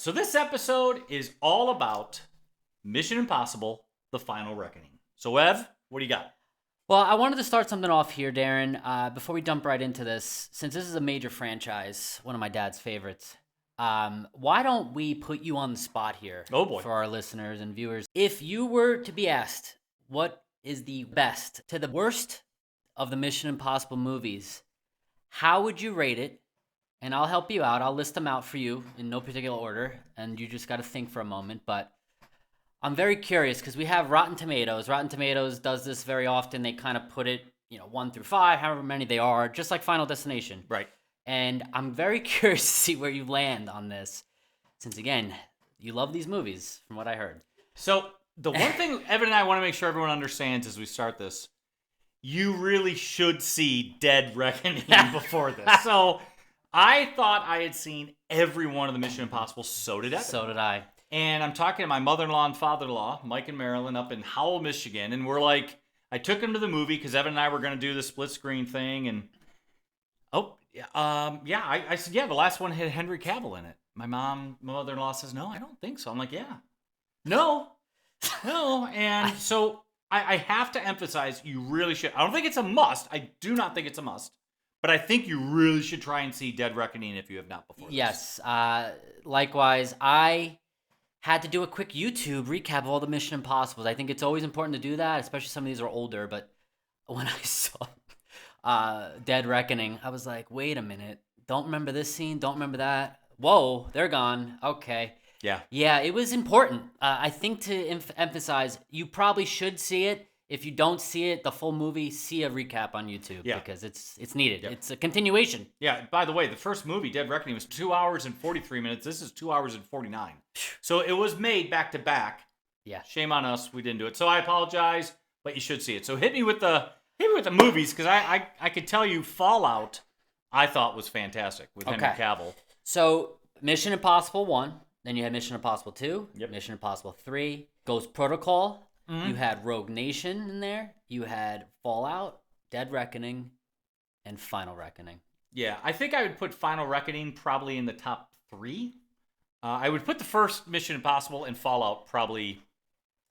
So this episode is all about Mission Impossible: The Final Reckoning. So Ev, what do you got? Well, I wanted to start something off here, Darin, before we jump right into this. Since this is a major franchise, one of my dad's favorites, why don't we put you on the spot here for our listeners and viewers? If you were to be asked what is the best to the worst of the Mission Impossible movies, how would you rate it? And I'll help you out. I'll list them out for you in no particular order, and you just got to think for a moment. But I'm very curious because we have Rotten Tomatoes. Rotten Tomatoes does this very often. They kind of put it, 1 through 5, however many they are, just like Final Destination. Right. And I'm very curious to see where you land on this, since, again, you love these movies, from what I heard. So the one thing Evan and I want to make sure everyone understands as we start this, you really should see Dead Reckoning before this. So I thought I had seen every one of the Mission Impossible. So did Evan. So did I. And I'm talking to my mother-in-law and father-in-law, Mike and Marilyn, up in Howell, Michigan. And we're like, I took them to the movie because Evan and I were going to do the split screen thing. And, I said, the last one had Henry Cavill in it. My mother-in-law says, no, I don't think so. I'm like, yeah. No. And so I have to emphasize, you really should. I don't think it's a must. I do not think it's a must. But I think you really should try and see Dead Reckoning if you have not before. Yes. Likewise, I had to do a quick YouTube recap of all the Mission Impossibles. I think it's always important to do that, especially some of these are older. But when I saw Dead Reckoning, I was like, wait a minute. Don't remember this scene. Don't remember that. Whoa, they're gone. Okay. Yeah. Yeah, it was important. I think to emphasize, you probably should see it. If you don't see it, the full movie, see a recap on YouTube because it's needed. Yep. It's a continuation. Yeah, by the way, the first movie, Dead Reckoning, was 2 hours and 43 minutes. This is 2 hours and 49. So it was made back to back. Yeah. Shame on us, we didn't do it. So I apologize, but you should see it. So hit me with the movies because I could tell you Fallout I thought was fantastic with Henry Cavill. So Mission Impossible 1, then you had Mission Impossible 2, yep. Mission Impossible 3, Ghost Protocol. Mm-hmm. You had Rogue Nation in there. You had Fallout, Dead Reckoning, and Final Reckoning. Yeah, I think I would put Final Reckoning probably in the top 3. I would put the first Mission Impossible and Fallout probably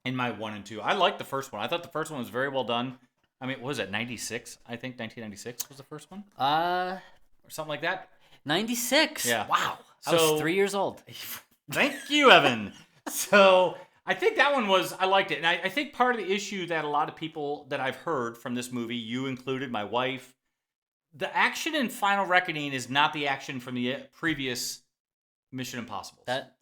in my 1 and 2. I liked the first one. I thought the first one was very well done. I mean, what was it, 96? I think 1996 was the first one? Or something like that. 96? Yeah. Wow. I was 3 years old. Thank you, Evan. So I think that one I liked it. And I think part of the issue that a lot of people that I've heard from this movie, you included, my wife, the action in Final Reckoning is not the action from the previous Mission Impossible. That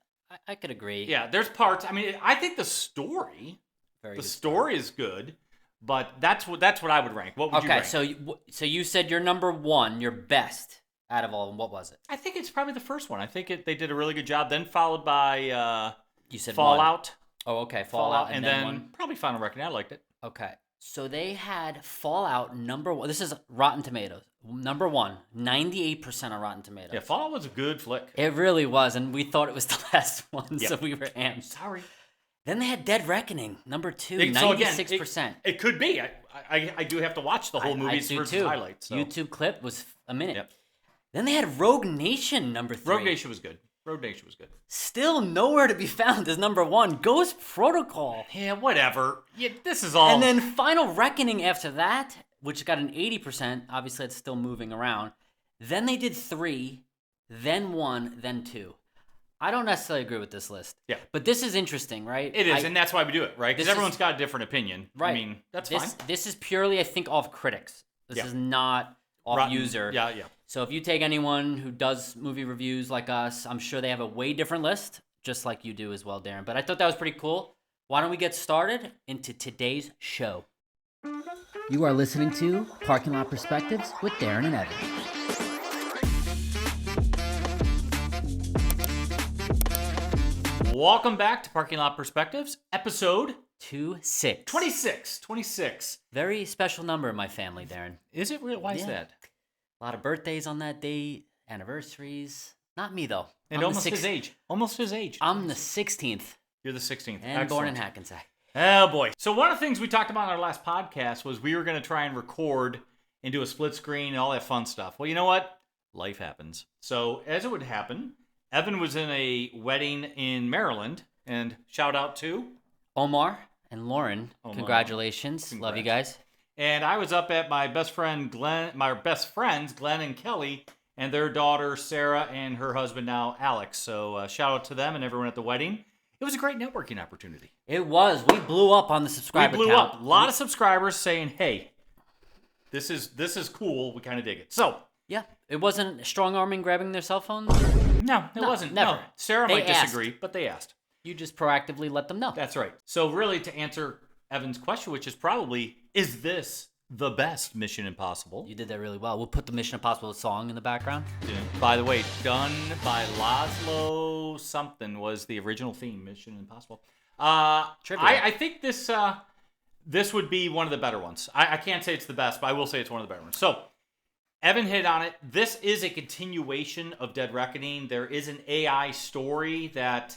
I could agree. Yeah, there's parts. I mean, I think the story is good, but that's what I would rank. What would you rank? So you said your number 1, your best out of all of them. What was it? I think it's probably the first one. I think they did a really good job. Then followed by you said Fallout. 1. Oh, okay. Fallout and then probably Final Reckoning. I liked it. Okay. So they had Fallout number 1. This is Rotten Tomatoes. Number 1, 98% on Rotten Tomatoes. Yeah, Fallout was a good flick. It really was, and we thought it was the last one, so we were amped. Sorry. Then they had Dead Reckoning, number 2, 96%. So it could be. I do have to watch the whole movie versus highlights. So. YouTube clip was a minute. Yep. Then they had Rogue Nation, number 3. Rogue Nation was good. Still nowhere to be found as number 1. Ghost Protocol. Yeah, whatever. Yeah, this is all. And then Final Reckoning after that, which got an 80%. Obviously, it's still moving around. Then they did 3, then 1, then 2. I don't necessarily agree with this list. Yeah. But this is interesting, right? It is, and that's why we do it, right? Because everyone's got a different opinion. Right. I mean, that's fine. This is purely, I think, off critics. This is not off user. Yeah. So if you take anyone who does movie reviews like us, I'm sure they have a way different list, just like you do as well, Darin. But I thought that was pretty cool. Why don't we get started into today's show? You are listening to Parking Lot Perspectives with Darin and Evan. Welcome back to Parking Lot Perspectives, episode 26. 26. Very special number in my family, Darin. Is it real? Why is that? A lot of birthdays on that date, anniversaries. Not me, though. And almost his age. I'm the 16th. You're the 16th. And born in Hackensack. Oh, boy. So one of the things we talked about in our last podcast was we were going to try and record and do a split screen and all that fun stuff. Well, you know what? Life happens. So as it would happen, Evan was in a wedding in Maryland, and shout out to Omar and Lauren. Omar. Congratulations. Love you guys. And I was up at my best friends Glenn and Kelly, and their daughter Sarah and her husband now Alex. So shout out to them and everyone at the wedding. It was a great networking opportunity. It was. We blew up on the subscriber count. We blew up. A lot of subscribers saying, "Hey, this is cool. We kind of dig it." So yeah, it wasn't strong-arming grabbing their cell phones. No, it wasn't. Never. No. Sarah might disagree, but they asked. You just proactively let them know. That's right. So really, to answer Evan's question, which is probably, is this the best Mission Impossible? You did that really well. We'll put the Mission Impossible song in the background. Yeah. By the way, done by Laszlo something was the original theme, Mission Impossible. I think this would be one of the better ones. I can't say it's the best, but I will say it's one of the better ones. So, Evan hit on it. This is a continuation of Dead Reckoning. There is an AI story that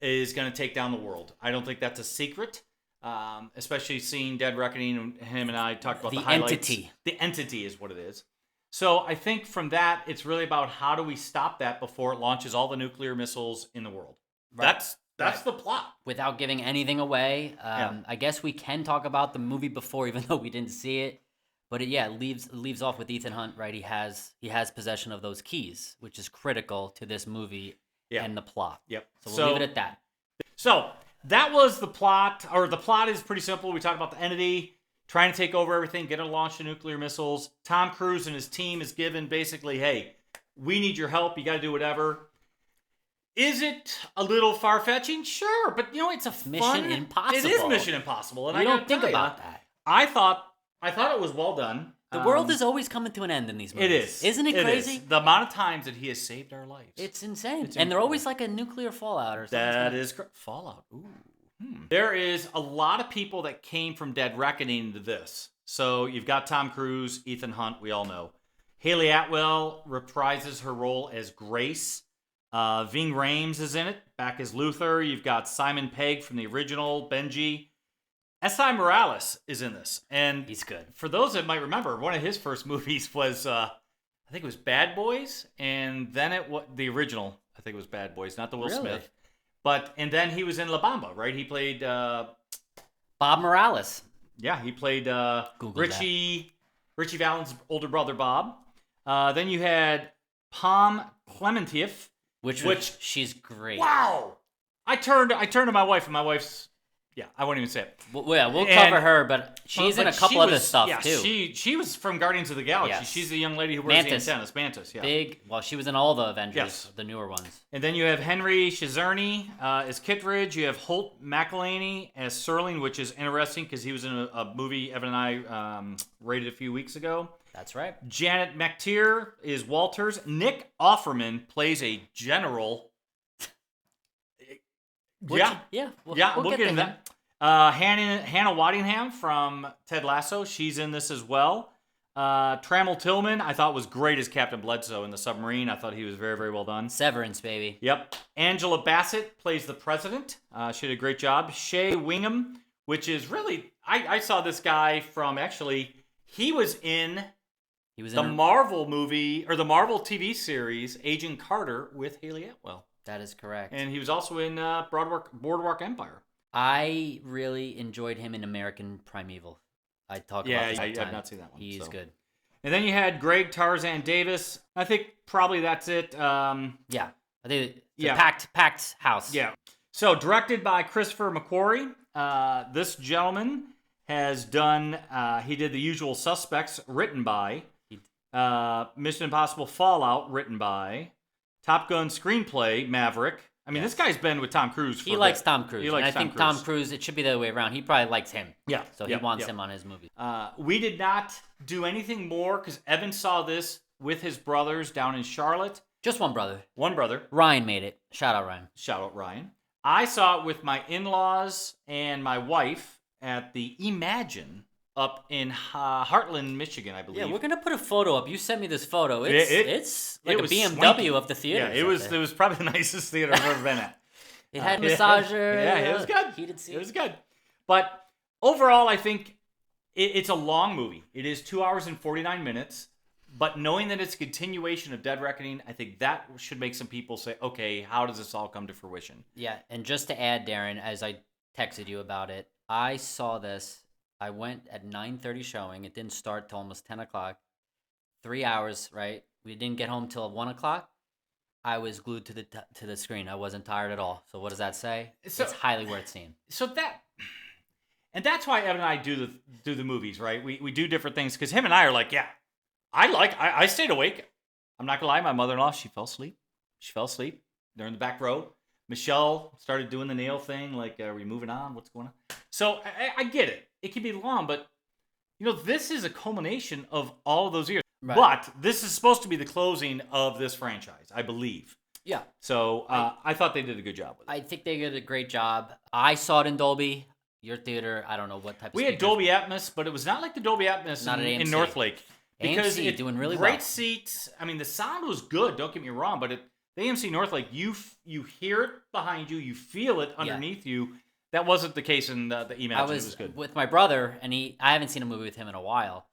is going to take down the world. I don't think that's a secret, especially seeing Dead Reckoning. Him and I talked about the highlights. Entity. The entity is what it is. So I think from that, it's really about how do we stop that before it launches all the nuclear missiles in the world. Right. That's the plot. Without giving anything away, I guess we can talk about the movie before, even though we didn't see it. But it leaves off with Ethan Hunt, right? He has possession of those keys, which is critical to this movie and the plot. Yep. So we'll leave it at that. So that was the plot, or the plot is pretty simple. We talked about the entity trying to take over everything, get to launch the nuclear missiles. Tom Cruise and his team is given basically, hey, we need your help. You got to do whatever. Is it a little far-fetching? Sure, but it's a Mission Impossible. It is Mission Impossible, and you don't think about that. I thought it was well done. The world is always coming to an end in these movies. It is. Isn't it crazy? Is. The amount of times that he has saved our lives. It's insane. And they're always like a nuclear fallout or something. That is Fallout. Ooh. There is a lot of people that came from Dead Reckoning to this. So you've got Tom Cruise, Ethan Hunt, we all know. Haley Atwell reprises her role as Grace. Ving Rhames is in it, back as Luther. You've got Simon Pegg from the original, Benji. S.I. Morales is in this. And he's good. For those that might remember, one of his first movies was, I think it was Bad Boys. And then the original, I think it was Bad Boys, not the Will Smith. And then he was in La Bamba, right? He played Bob Morales. Yeah, he played Richie Valens' older brother, Bob. Then you had Pom Klementieff, which she's great. Wow! I turned to my wife, and my wife's I won't even say it. We'll cover her, but she's in a couple other stuff too. She was from Guardians of the Galaxy. Yes. She's the young lady who wears the antennas. Mantis, yeah. Big. Well, she was in all the Avengers, the newer ones. And then you have Henry Chizerny as Kittredge. You have Holt McElhaney as Serling, which is interesting because he was in a movie Evan and I rated a few weeks ago. That's right. Janet McTeer is Walters. Nick Offerman plays a general. We'll get into that. Hannah Waddingham from Ted Lasso, she's in this as well. Trammell Tillman, I thought was great as Captain Bledsoe in The Submarine. I thought he was very, very well done. Severance, baby. Yep. Angela Bassett plays the president. She did a great job. Shea Wingham, which is really, I saw this guy from, actually, he was in the Marvel movie, or the Marvel TV series, Agent Carter with Haley Atwell. That is correct. And he was also in Boardwalk Empire. I really enjoyed him in American Primeval. I talk about this all the time. I've not seen that one. He's good. And then you had Greg Tarzan Davis. I think probably that's it. I think it's a packed house. Yeah. So directed by Christopher McQuarrie. This gentleman has done, he did The Usual Suspects, written by. Mission Impossible Fallout, written by. Top Gun screenplay, Maverick. I mean, this guy's been with Tom Cruise for He likes Tom Cruise. I think Tom Cruise, it should be the other way around. He probably likes him. Yeah. So he wants him on his movie. We did not do anything more because Evan saw this with his brothers down in Charlotte. Just one brother. One brother. Ryan made it. Shout out, Ryan. Shout out, Ryan. I saw it with my in-laws and my wife at the Imagine up in Heartland, Michigan, I believe. Yeah, we're gonna put a photo up. You sent me this photo. It's like a BMW swanky. Of the theater. Yeah, it was probably the nicest theater I've ever been at. It had massager. Yeah, it was good. Heated seats. It was good. But overall, I think it's a long movie. It is 2 hours and 49 minutes. But knowing that it's a continuation of Dead Reckoning, I think that should make some people say, okay, how does this all come to fruition? Yeah, and just to add, Darin, as I texted you about it, I saw this. I went at 9:30 showing. It didn't start till almost 10 o'clock. 3 hours, right? We didn't get home till 1 o'clock. I was glued to the screen. I wasn't tired at all. So what does that say? So, it's highly worth seeing. And that's why Evan and I do the movies, right? We do different things because him and I are like, yeah, I stayed awake. I'm not gonna lie, my mother-in-law, she fell asleep. She fell asleep. They're in the back row. Michelle started doing the nail thing, like, are we moving on? What's going on? So I get it. It can be long, but this is a culmination of all of those years. Right. But this is supposed to be the closing of this franchise, I believe. Yeah. So I thought they did a good job with it. I think they did a great job. I saw it in Dolby. Your theater, I don't know what type of We had Dolby Atmos, but it was not like the Dolby Atmos in Northlake. Because AMC doing really great well. Seats. I mean, the sound was good, don't get me wrong, but the AMC Northlake, you hear it behind you, you feel it underneath you. That wasn't the case in the EMAX. It was good. With my brother, and I haven't seen a movie with him in a while.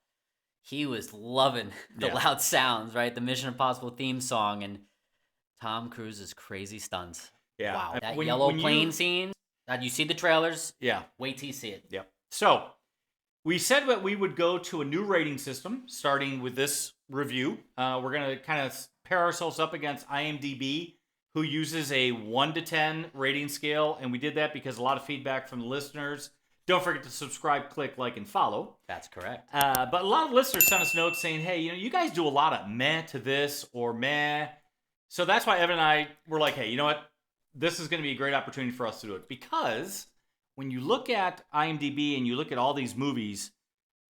He was loving the loud sounds, right? The Mission Impossible theme song and Tom Cruise's crazy stunts. Yeah. Wow. That yellow plane scene. You see the trailers. Yeah. Wait till you see it. Yeah. So, we said that we would go to a new rating system, starting with this review. We're going to kind of pair ourselves up against IMDb, who uses a 1 to 10 rating scale, and we did that because a lot of feedback from the listeners. Don't forget to subscribe, click, like, and follow. That's correct. But a lot of listeners sent us notes saying, hey, you guys do a lot of meh to this or meh. So that's why Evan and I were like, hey, you know what? This is going to be a great opportunity for us to do it. Because when you look at IMDb and you look at all these movies,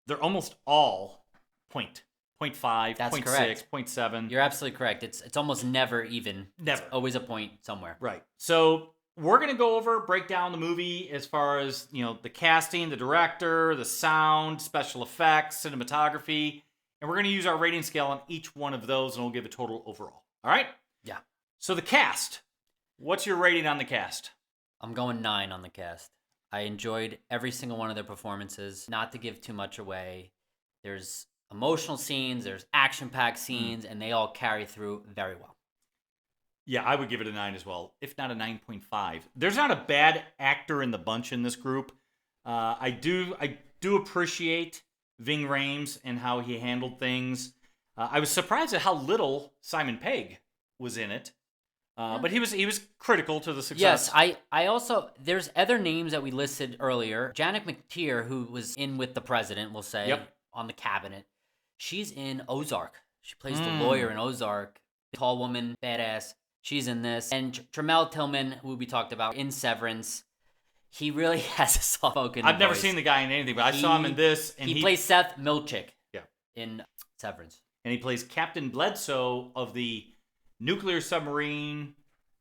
they're almost all 0.5, That's 0.6, correct. 0.7. You're absolutely correct. It's almost never even. Never. It's always a point somewhere. Right. So we're going to break down the movie as far as, the casting, the director, the sound, special effects, cinematography. And we're going to use our rating scale on each one of those, and we'll give a total overall. All right? Yeah. So the cast. What's your rating on the cast? I'm going 9 on the cast. I enjoyed every single one of their performances. Not to give too much away, there's emotional scenes, there's action-packed scenes, and they all carry through very well. Yeah, I would give it a 9 as well, if not a 9.5. There's not a bad actor in the bunch in this group. I do appreciate Ving Rhames and how he handled things. I was surprised at how little Simon Pegg was in it. But he was critical to the success. Yes, I also, there's other names that we listed earlier. Janet McTeer, who was in with the president, we'll say, on the cabinet. She's in Ozark. She plays the lawyer in Ozark. Tall woman, badass. She's in this. And Tramell Tillman, who we talked about in Severance. He really has a soft-spoken voice. I've never seen the guy in anything, but I saw him in this. And he plays Seth Milchick in Severance. And he plays Captain Bledsoe of the nuclear submarine,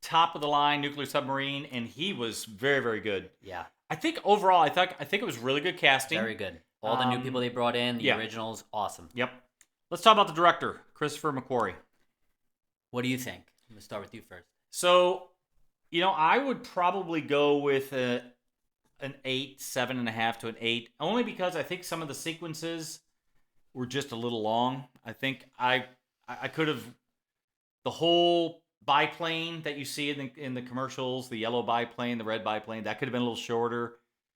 top-of-the-line nuclear submarine, and he was very, very good. Yeah. I think overall, I think it was really good casting. Very good. All the new people they brought in, the originals, awesome. Yep. Let's talk about the director, Christopher McQuarrie. What do you think? I'm going to start with you first. So, I would probably go with an 8, 7.5 to an 8, only because I think some of the sequences were just a little long. I think I could have... The whole biplane that you see in the commercials, the yellow biplane, the red biplane, that could have been a little shorter.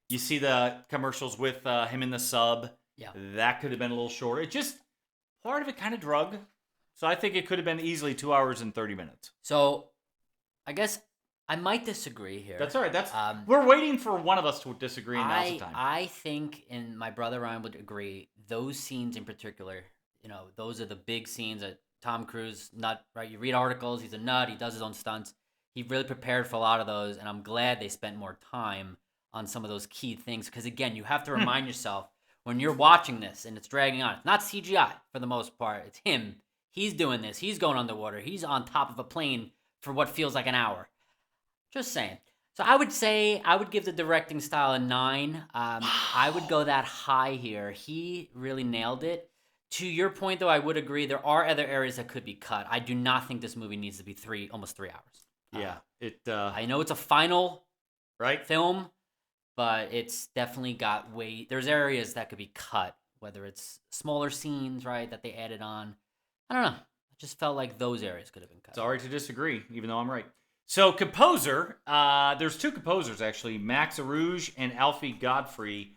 You see the commercials with him in the sub. Yeah. That could have been a little shorter. It just, part of it kind of drug. So I think it could have been easily 2 hours and 30 minutes. So I guess I might disagree here. That's all right. We're waiting for one of us to disagree, and now's the time. I think, and my brother Ryan would agree, those scenes in particular, those are the big scenes that Tom Cruise, nut, right? You read articles, he's a nut, he does his own stunts. He really prepared for a lot of those, and I'm glad they spent more time on some of those key things. Because again, you have to remind yourself, when you're watching this and it's dragging on, it's not CGI for the most part. It's him. He's doing this. He's going underwater. He's on top of a plane for what feels like an hour. Just saying. So I would give the directing style a 9. I would go that high here. He really nailed it. To your point, though, I would agree there are other areas that could be cut. I do not think this movie needs to be almost 3 hours. Yeah, I know it's a final film, but it's definitely got weight. There's areas that could be cut, whether it's smaller scenes, right, that they added on. I don't know. I just felt like those areas could have been cut. Sorry to disagree, even though I'm right. So composer, there's two composers actually. Max Arouge and Alfie Godfrey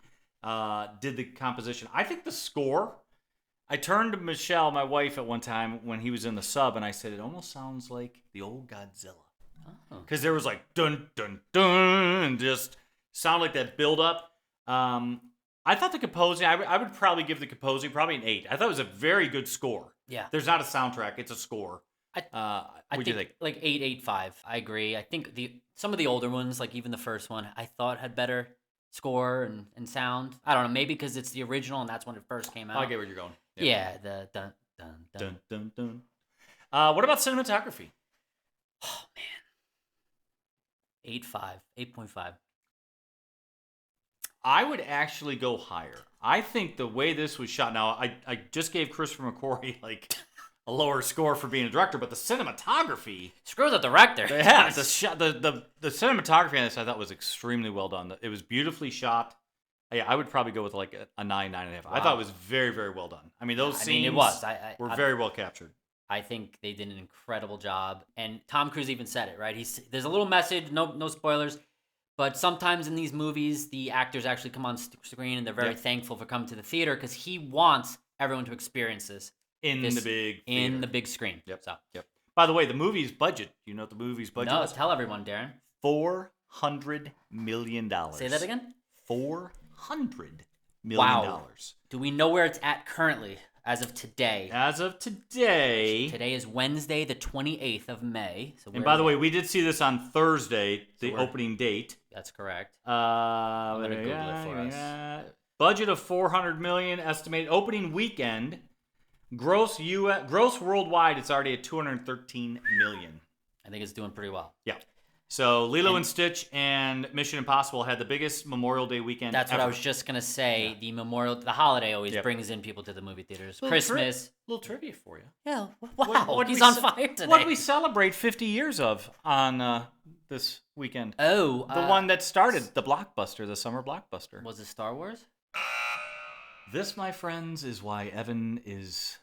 did the composition. I think the score. I turned to Michelle, my wife, at one time when he was in the sub, and I said, it almost sounds like the old Godzilla. Because there was like dun, dun, dun, and just sound like that build up. I thought the composing, I would probably give the composing probably an 8. I thought it was a very good score. Yeah. There's not a soundtrack, it's a score. I think like 8.85. I agree. I think some of the older ones, like even the first one, I thought had better score and sound. I don't know, maybe because it's the original and that's when it first came out. I get where you're going. Yeah, the dun dun dun dun dun. What about cinematography? Oh man, 8.5. I would actually go higher. I think the way this was shot. Now, I just gave Christopher McQuarrie like a lower score for being a director, but the cinematography. Screw the director. Yeah, the cinematography on this I thought was extremely well done. It was beautifully shot. Yeah, I would probably go with like a 9.5. Wow. I thought it was very, very well done. I mean, those scenes were very well captured. I think they did an incredible job. And Tom Cruise even said it, right? There's a little message, no spoilers, but sometimes in these movies, the actors actually come on screen and they're very thankful for coming to the theater because he wants everyone to experience this in the big screen. Yep. By the way, the movie's budget, you know what the movie's budget was? Tell everyone, Darin. $400 million. Say that again? $400 million. Wow. Do we know where it's at currently, as of today? As of today. Today is Wednesday, the 28th of May. So and by the way, we did see this on Thursday, the opening date. That's correct. I'm going to Google it for us. Budget of $400 million, estimated opening weekend. Gross worldwide, it's already at $213 million. I think it's doing pretty well. Yeah. So Lilo and Stitch and Mission Impossible had the biggest Memorial Day weekend That's ever. What I was just going to say. Yeah. The holiday always brings in people to the movie theaters. Christmas. Little trivia for you. Yeah. Wow. He's on fire today. What did we celebrate 50 years of on this weekend? Oh. The one that started the blockbuster, the summer blockbuster. Was it Star Wars? This, my friends, is why Evan is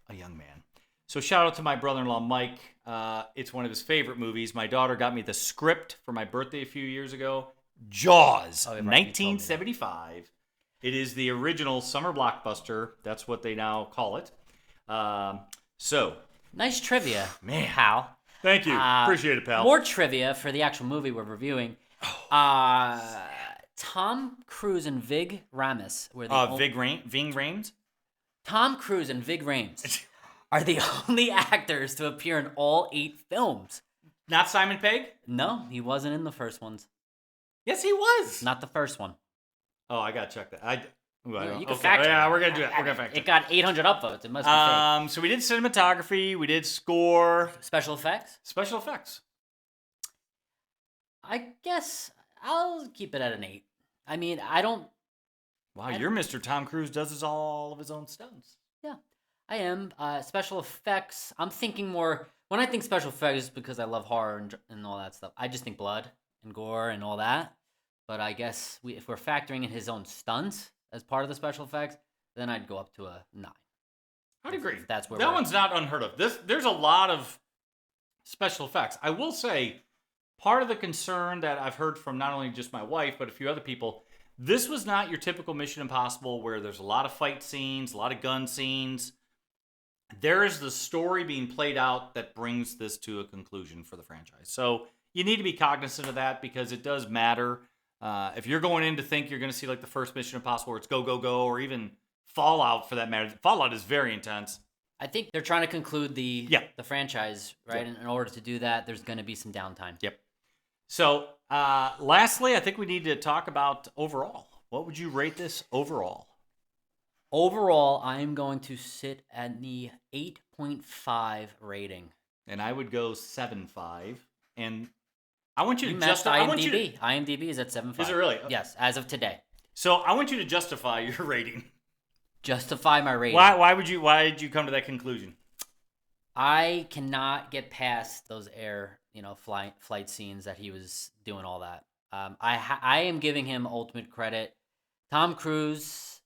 a young man. So shout out to my brother-in-law, Mike. It's one of his favorite movies. My daughter got me the script for my birthday a few years ago. Jaws, 1975. It is the original summer blockbuster. That's what they now call it. Nice trivia, man, pal. Thank you. Appreciate it, pal. More trivia for the actual movie we're reviewing. Tom Cruise and Ving Rhames were the Ving Rhames? Tom Cruise and Ving Rhames are the only actors to appear in all 8 films. Not Simon Pegg? No, he wasn't in the first ones. Yes, he was. Not the first one. Oh, I gotta check that. You can fact check. Yeah, we're gonna do it. We're gonna fact check. It got 800 upvotes. It must be fake. So we did cinematography. We did score. Special effects. I guess I'll keep it at an 8. I mean, I don't. Wow, you're Mr. Tom Cruise does all of his own stunts. Yeah, I am. Special effects. I'm thinking more. When I think special effects, because I love horror and all that stuff, I just think blood and gore and all that. But I guess if we're factoring in his own stunts as part of the special effects, then I'd go up to a 9. I'd agree. That's where that one's not unheard of. There's a lot of special effects. I will say, part of the concern that I've heard from not only just my wife, but a few other people, this was not your typical Mission Impossible where there's a lot of fight scenes, a lot of gun scenes. There is the story being played out that brings this to a conclusion for the franchise. So you need to be cognizant of that because it does matter. If you're going in to think you're going to see like the first Mission Impossible where it's go, go, go, or even Fallout for that matter. Fallout is very intense. I think they're trying to conclude the franchise, right? And in order to do that, there's going to be some downtime. Yep. So, lastly, I think we need to talk about overall. What would you rate this overall? Overall, I am going to sit at the 8.5 rating. And I would go 7.5. And I want you to match IMDb. IMDb is at 7.5. Is it really? Yes, as of today. So I want you to justify your rating. Justify my rating. Why did you come to that conclusion? I cannot get past those flight scenes that he was doing all that. I am giving him ultimate credit. Tom Cruise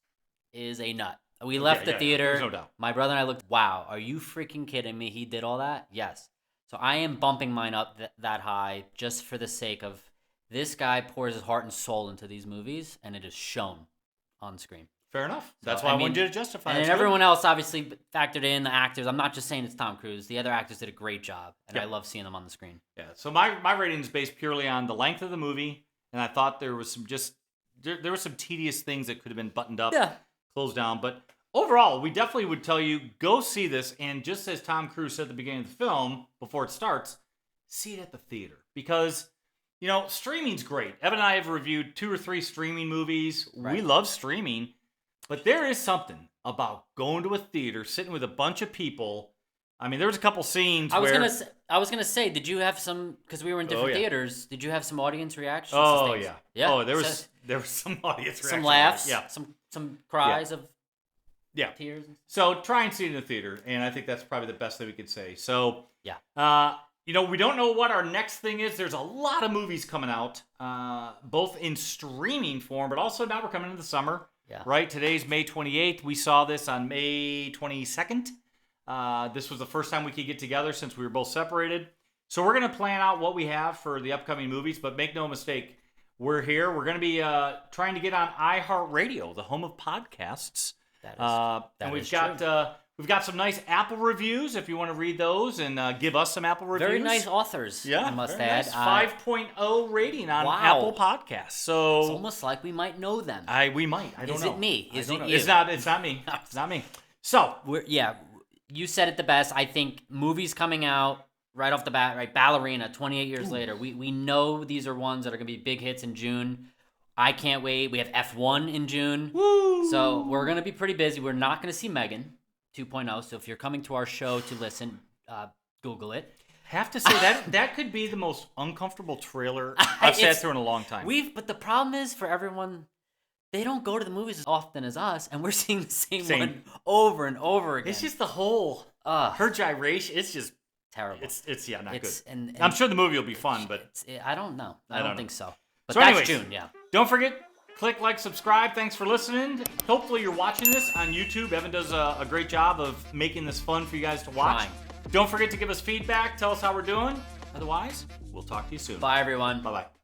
is a nut. We left the theater. There's no doubt. My brother and I looked, wow, are you freaking kidding me? He did all that? Yes. So I am bumping mine up that high just for the sake of this guy pours his heart and soul into these movies, and it is shown on screen. Fair enough. That's why I wanted you to justify it. And everyone else obviously factored in, the actors. I'm not just saying it's Tom Cruise. The other actors did a great job, and I love seeing them on the screen. Yeah. So my rating is based purely on the length of the movie, and I thought there was some there were some tedious things that could have been buttoned up, closed down, but overall, we definitely would tell you, go see this, and just as Tom Cruise said at the beginning of the film, before it starts, see it at the theater. Because, streaming's great. Evan and I have reviewed 2 or 3 streaming movies. Right. We love streaming. But there is something about going to a theater, sitting with a bunch of people. I mean, there was a couple scenes I was gonna say, did you have some, because we were in different theaters, did you have some audience reactions? Oh, yeah. Oh, there was some audience reactions. Some laughs? Yeah. Some cries of tears? So try and see it in the theater, and I think that's probably the best thing we could say. So, we don't know what our next thing is. There's a lot of movies coming out, both in streaming form, but also now we're coming into the summer. Yeah. Right? Today's May 28th. We saw this on May 22nd. This was the first time we could get together since we were both separated. So we're going to plan out what we have for the upcoming movies, but make no mistake, we're here. We're going to be trying to get on iHeartRadio, the home of podcasts. We've got some nice Apple reviews if you want to read those and give us some Apple reviews. Very nice authors, I must add. Nice. 5.0 rating on Apple Podcasts. So it's almost like we might know them. We might. I don't know. Is it me? Is it you? It's not me. It's not me. So you said it the best. I think movies coming out right off the bat, right? Ballerina, 28 years later. We know these are ones that are going to be big hits in June. I can't wait. We have F1 in June. Woo! So we're going to be pretty busy. We're not going to see Megan 2.0. So if you're coming to our show to listen, Google it. Have to say that could be the most uncomfortable trailer I've sat through in a long time. But the problem is for everyone, they don't go to the movies as often as us, and we're seeing the same one over and over again. It's just the whole her gyration. It's just terrible. It's not good. And I'm sure the movie will be fun, but I don't know. I don't think so. But so that's anyways, June, yeah. Don't forget, click like, subscribe. Thanks for listening. Hopefully you're watching this on YouTube. Evan does a great job of making this fun for you guys to watch. Fine. Don't forget to give us feedback. Tell us how we're doing. Otherwise, we'll talk to you soon. Bye, everyone. Bye-bye.